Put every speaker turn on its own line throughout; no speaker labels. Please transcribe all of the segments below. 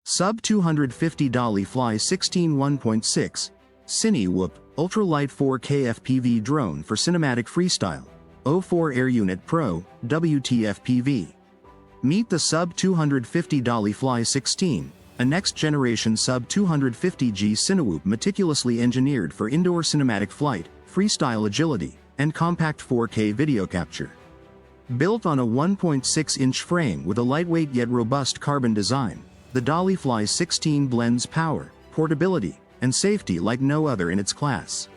Sub250 DollyFly16 1.6, CineWhoop, ultralight 4K FPV drone for cinematic freestyle, 04 Air Unit Pro, WTFPV. Meet the Sub250 DollyFly16, a next-generation Sub250G CineWhoop meticulously engineered for indoor cinematic flight, freestyle agility, and compact 4K video capture. Built on a 1.6-inch frame with a lightweight yet robust carbon design, the DollyFly16 blends power, portability, and safety like no other in its class.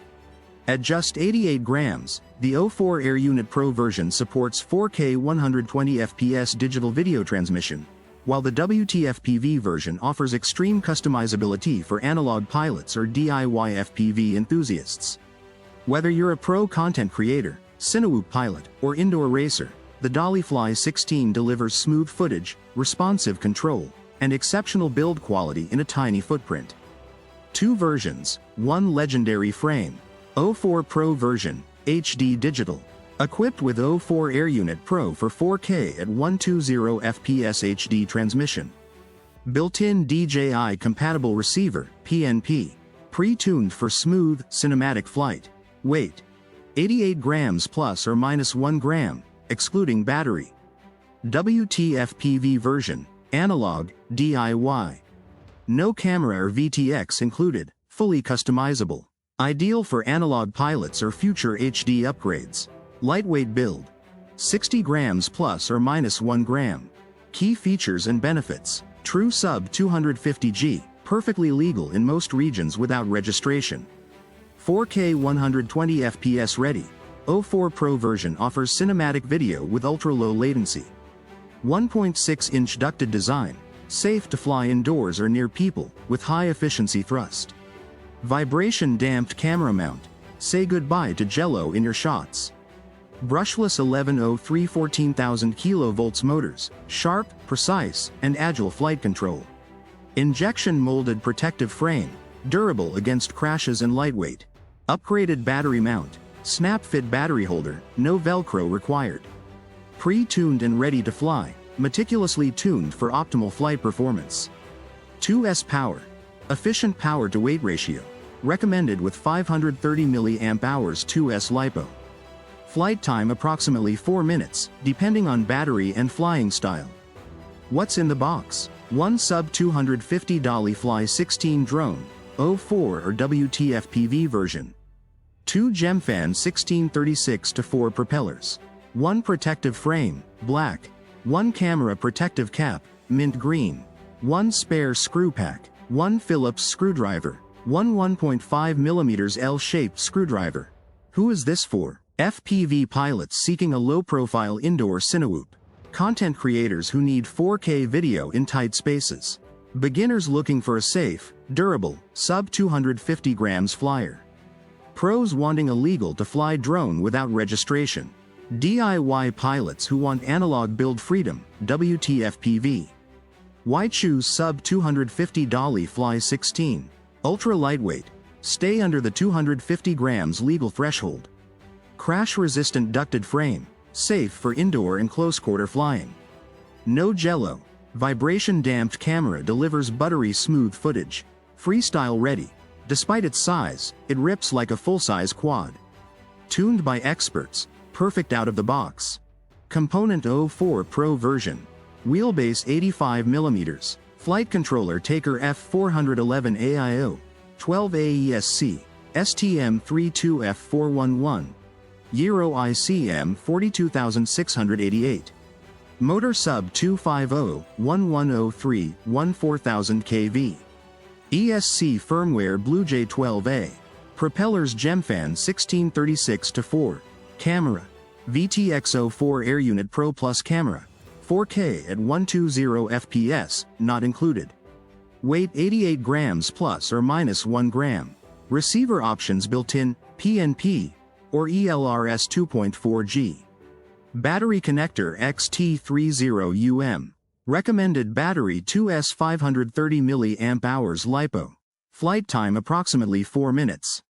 At just 88 grams, the 04 Air Unit Pro version supports 4K 120 FPS digital video transmission, while the WTFPV version offers extreme customizability for analog pilots or DIY FPV enthusiasts. Whether you're a pro content creator, CineWhoop pilot, or indoor racer, the DollyFly16 delivers smooth footage, responsive control, and exceptional build quality in a tiny footprint. Two versions, one legendary frame, 04 Pro version, HD digital, equipped with 04 Air Unit Pro for 4K at 120 FPS HD transmission. Built-in DJI-compatible receiver, PNP, pre-tuned for smooth, cinematic flight. Weight: 88 grams plus or minus 1 gram, excluding battery. WTFPV version, analog, DIY. No camera or VTX included, fully customizable. Ideal for analog pilots or future HD upgrades. Lightweight build. 60 grams plus or minus 1 gram. Key features and benefits. True Sub250G, perfectly legal in most regions without registration. 4K 120 FPS ready. 04 Pro version offers cinematic video with ultra-low latency. 1.6-inch ducted design, safe to fly indoors or near people, with high-efficiency thrust. Vibration-damped camera mount, say goodbye to jello in your shots. Brushless 1103 14,000 kV motors, sharp, precise, and agile flight control. Injection-molded protective frame, durable against crashes and lightweight. Upgraded battery mount, snap-fit battery holder, no Velcro required. Pre-tuned and ready to fly, meticulously tuned for optimal flight performance. 2S power, efficient power-to-weight ratio, recommended with 530 mAh 2S LiPo. Flight time approximately 4 minutes, depending on battery and flying style. What's in the box? One Sub250 DollyFly16 drone, 04 or WTFPV version. 2 Gemfan 1636-4 propellers. 1 protective frame, black. 1 camera protective cap, mint green. 1 spare screw pack. 1 Phillips screwdriver. 1 1.5mm L-shaped screwdriver. Who is this for? FPV pilots seeking a low-profile indoor CineWhoop. Content creators who need 4K video in tight spaces. Beginners looking for a safe, durable, sub-250 grams flyer. Pros wanting a legal-to-fly drone without registration. DIY pilots who want analog build freedom, WTFPV. Why choose Sub250 DollyFly16? Ultra lightweight. Stay under the 250 grams legal threshold. Crash-resistant ducted frame. Safe for indoor and close-quarter flying. No jello. Vibration-damped camera delivers buttery smooth footage. Freestyle ready. Despite its size, it rips like a full-size quad. Tuned by experts. Perfect out of the box. Component 04 Pro version. Wheelbase 85 mm. Flight controller Taker F411 AIO. 12 AESC. STM32F411. Euro ICM 42688. Motor Sub250 1103 14000 kV. ESC firmware BlueJ 12A. Propellers Gemfan 1636-4. Camera. VTX04 Air Unit Pro Plus camera. 4K at 120 FPS, not included. Weight 88 grams plus or minus 1 gram. Receiver options built-in, PNP, or ELRS 2.4G. Battery connector XT30UM. Recommended battery 2S 530 mAh LiPo. Flight time approximately 4 minutes.